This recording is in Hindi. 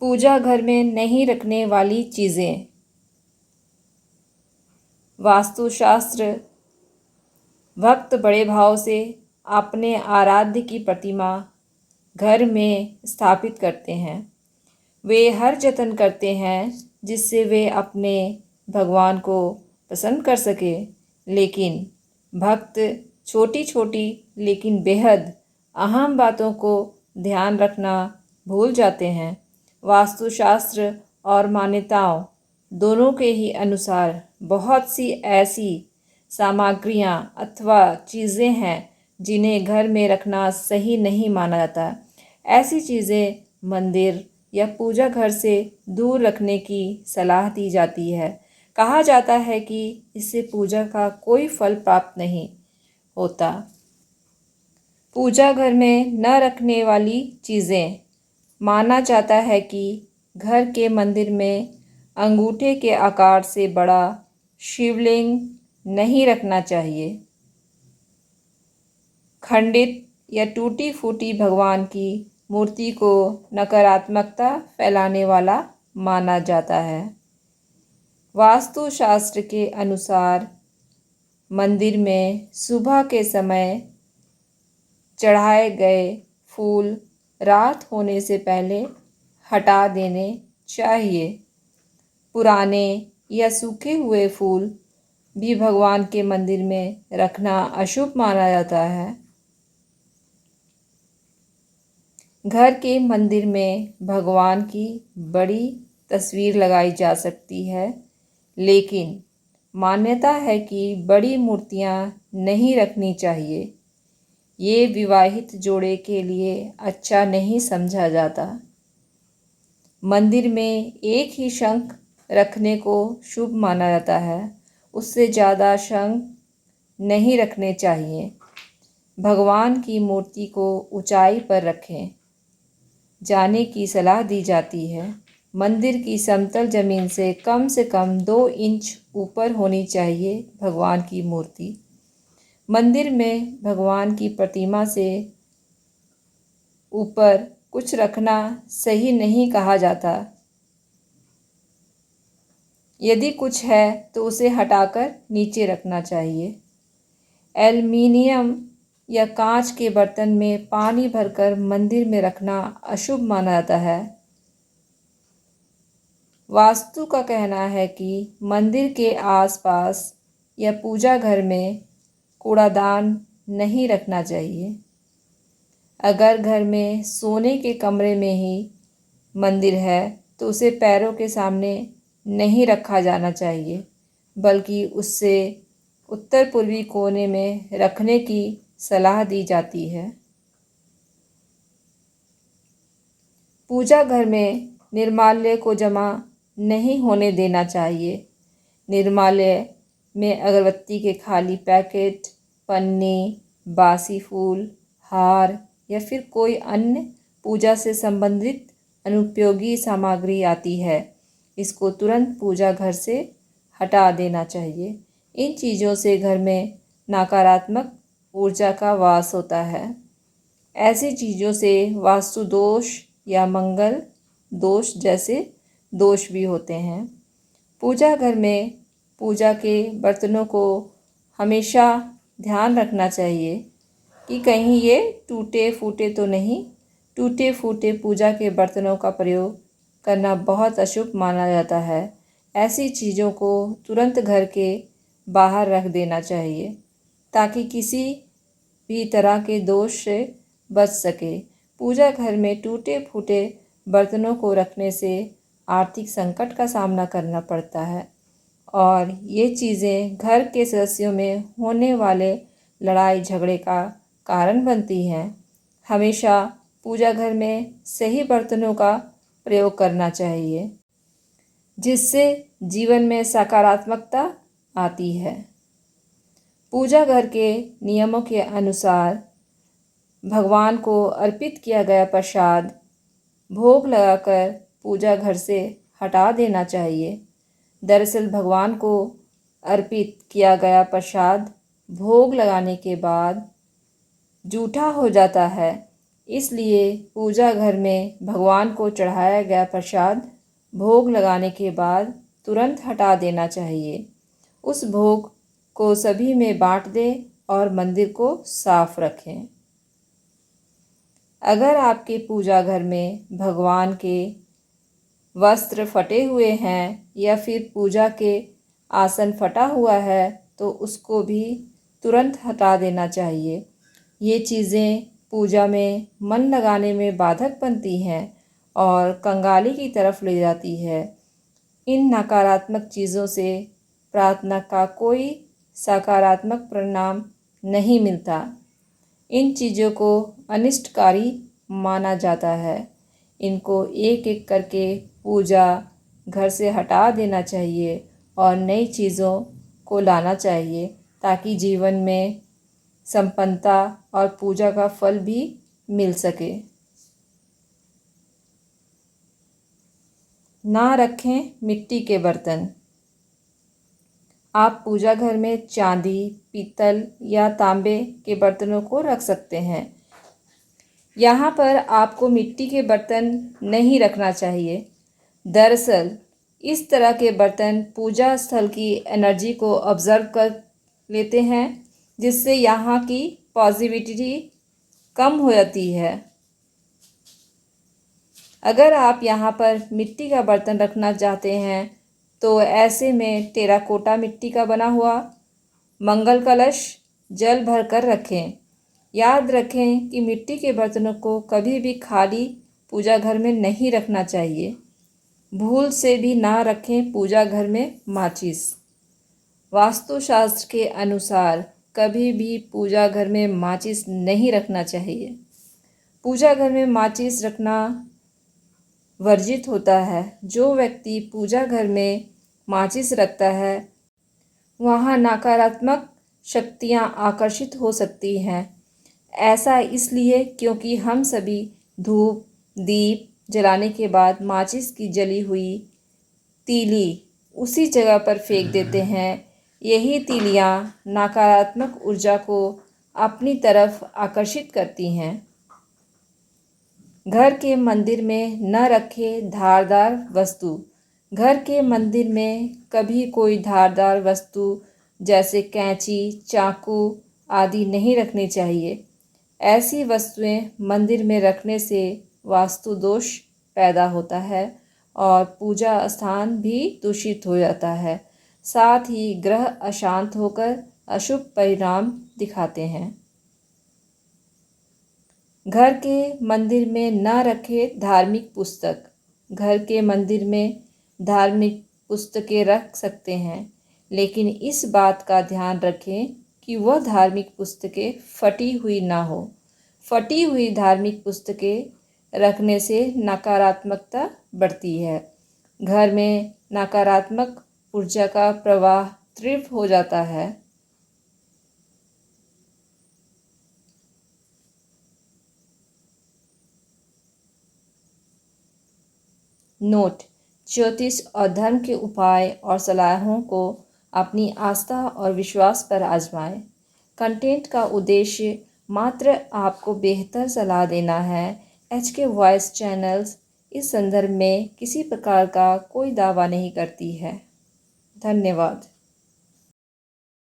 पूजा घर में नहीं रखने वाली चीज़ें। वास्तुशास्त्र भक्त बड़े भाव से अपने आराध्य की प्रतिमा घर में स्थापित करते हैं। वे हर जतन करते हैं जिससे वे अपने भगवान को प्रसन्न कर सके। लेकिन भक्त छोटी छोटी लेकिन बेहद अहम बातों को ध्यान रखना भूल जाते हैं। वास्तुशास्त्र और मान्यताओं दोनों के ही अनुसार बहुत सी ऐसी सामग्रियाँ अथवा चीज़ें हैं जिन्हें घर में रखना सही नहीं माना जाता। ऐसी चीज़ें मंदिर या पूजा घर से दूर रखने की सलाह दी जाती है। कहा जाता है कि इससे पूजा का कोई फल प्राप्त नहीं होता। पूजा घर में न रखने वाली चीज़ें। माना जाता है कि घर के मंदिर में अंगूठे के आकार से बड़ा शिवलिंग नहीं रखना चाहिए। खंडित या टूटी फूटी भगवान की मूर्ति को नकारात्मकता फैलाने वाला माना जाता है। वास्तुशास्त्र के अनुसार मंदिर में सुबह के समय चढ़ाए गए फूल रात होने से पहले हटा देने चाहिए। पुराने या सूखे हुए फूल भी भगवान के मंदिर में रखना अशुभ माना जाता है। घर के मंदिर में भगवान की बड़ी तस्वीर लगाई जा सकती है, लेकिन मान्यता है कि बड़ी मूर्तियां नहीं रखनी चाहिए। ये विवाहित जोड़े के लिए अच्छा नहीं समझा जाता। मंदिर में एक ही शंख रखने को शुभ माना जाता है। उससे ज़्यादा शंख नहीं रखने चाहिए। भगवान की मूर्ति को ऊंचाई पर रखें जाने की सलाह दी जाती है। मंदिर की समतल जमीन से कम 2 इंच ऊपर होनी चाहिए भगवान की मूर्ति। मंदिर में भगवान की प्रतिमा से ऊपर कुछ रखना सही नहीं कहा जाता। यदि कुछ है तो उसे हटाकर नीचे रखना चाहिए। एल्युमिनियम या कांच के बर्तन में पानी भरकर मंदिर में रखना अशुभ माना जाता है। वास्तु का कहना है कि मंदिर के आसपास या पूजा घर में कूड़ादान नहीं रखना चाहिए। अगर घर में सोने के कमरे में ही मंदिर है तो उसे पैरों के सामने नहीं रखा जाना चाहिए, बल्कि उससे उत्तर पूर्वी कोने में रखने की सलाह दी जाती है। पूजा घर में निर्माल्य को जमा नहीं होने देना चाहिए। निर्माल्य में अगरबत्ती के खाली पैकेट, पन्नी, बासी फूल, हार या फिर कोई अन्य पूजा से संबंधित अनुपयोगी सामग्री आती है। इसको तुरंत पूजा घर से हटा देना चाहिए। इन चीज़ों से घर में नकारात्मक ऊर्जा का वास होता है। ऐसी चीज़ों से वास्तु दोष या मंगल दोष जैसे दोष भी होते हैं। पूजा घर में पूजा के बर्तनों को हमेशा ध्यान रखना चाहिए कि कहीं ये टूटे फूटे तो नहीं। टूटे फूटे पूजा के बर्तनों का प्रयोग करना बहुत अशुभ माना जाता है। ऐसी चीज़ों को तुरंत घर के बाहर रख देना चाहिए ताकि किसी भी तरह के दोष से बच सके। पूजा घर में टूटे फूटे बर्तनों को रखने से आर्थिक संकट का सामना करना पड़ता है और ये चीज़ें घर के सदस्यों में होने वाले लड़ाई झगड़े का कारण बनती हैं। हमेशा पूजा घर में सही बर्तनों का प्रयोग करना चाहिए, जिससे जीवन में सकारात्मकता आती है। पूजा घर के नियमों के अनुसार भगवान को अर्पित किया गया प्रसाद भोग लगाकर पूजा घर से हटा देना चाहिए। दरअसल भगवान को अर्पित किया गया प्रसाद भोग लगाने के बाद जूठा हो जाता है, इसलिए पूजा घर में भगवान को चढ़ाया गया प्रसाद भोग लगाने के बाद तुरंत हटा देना चाहिए। उस भोग को सभी में बांट दें और मंदिर को साफ रखें। अगर आपके पूजा घर में भगवान के वस्त्र फटे हुए हैं या फिर पूजा के आसन फटा हुआ है तो उसको भी तुरंत हटा देना चाहिए। ये चीज़ें पूजा में मन लगाने में बाधक बनती हैं और कंगाली की तरफ ले जाती है। इन नकारात्मक चीज़ों से प्रार्थना का कोई सकारात्मक परिणाम नहीं मिलता। इन चीज़ों को अनिष्टकारी माना जाता है। इनको एक एक करके पूजा घर से हटा देना चाहिए और नई चीज़ों को लाना चाहिए ताकि जीवन में संपन्नता और पूजा का फल भी मिल सके। ना रखें मिट्टी के बर्तन। आप पूजा घर में चांदी, पीतल या तांबे के बर्तनों को रख सकते हैं। यहाँ पर आपको मिट्टी के बर्तन नहीं रखना चाहिए। दरअसल इस तरह के बर्तन पूजा स्थल की एनर्जी को ऑब्जर्व कर लेते हैं, जिससे यहाँ की पॉजिटिविटी कम हो जाती है। अगर आप यहाँ पर मिट्टी का बर्तन रखना चाहते हैं तो ऐसे में टेराकोटा मिट्टी का बना हुआ मंगल कलश जल भरकर रखें। याद रखें कि मिट्टी के बर्तनों को कभी भी खाली पूजा घर में नहीं रखना चाहिए। भूल से भी ना रखें पूजा घर में माचिस। वास्तुशास्त्र के अनुसार कभी भी पूजा घर में माचिस नहीं रखना चाहिए। पूजा घर में माचिस रखना वर्जित होता है। जो व्यक्ति पूजा घर में माचिस रखता है वहाँ नकारात्मक शक्तियाँ आकर्षित हो सकती हैं। ऐसा इसलिए क्योंकि हम सभी धूप दीप जलाने के बाद माचिस की जली हुई तीली उसी जगह पर फेंक देते हैं। यही तीलियाँ नकारात्मक ऊर्जा को अपनी तरफ आकर्षित करती हैं। घर के मंदिर में न रखें धारदार वस्तु। घर के मंदिर में कभी कोई धारदार वस्तु जैसे कैंची, चाकू आदि नहीं रखनी चाहिए। ऐसी वस्तुएं मंदिर में रखने से वास्तु दोष पैदा होता है और पूजा स्थान भी दूषित हो जाता है। साथ ही ग्रह अशांत होकर अशुभ परिणाम दिखाते हैं। घर के मंदिर में न रखें धार्मिक पुस्तक। घर के मंदिर में धार्मिक पुस्तकें रख सकते हैं, लेकिन इस बात का ध्यान रखें कि वह धार्मिक पुस्तकें फटी हुई ना हो। फटी हुई धार्मिक पुस्तकें रखने से नकारात्मकता बढ़ती है। घर में नकारात्मक ऊर्जा का प्रवाह तीव्र हो जाता है। नोट: ज्योतिष और धर्म के उपाय और सलाहों को अपनी आस्था और विश्वास पर आजमाएं। कंटेंट का उद्देश्य मात्र आपको बेहतर सलाह देना है। HK वॉइस चैनल्स इस संदर्भ में किसी प्रकार का कोई दावा नहीं करती है। धन्यवाद।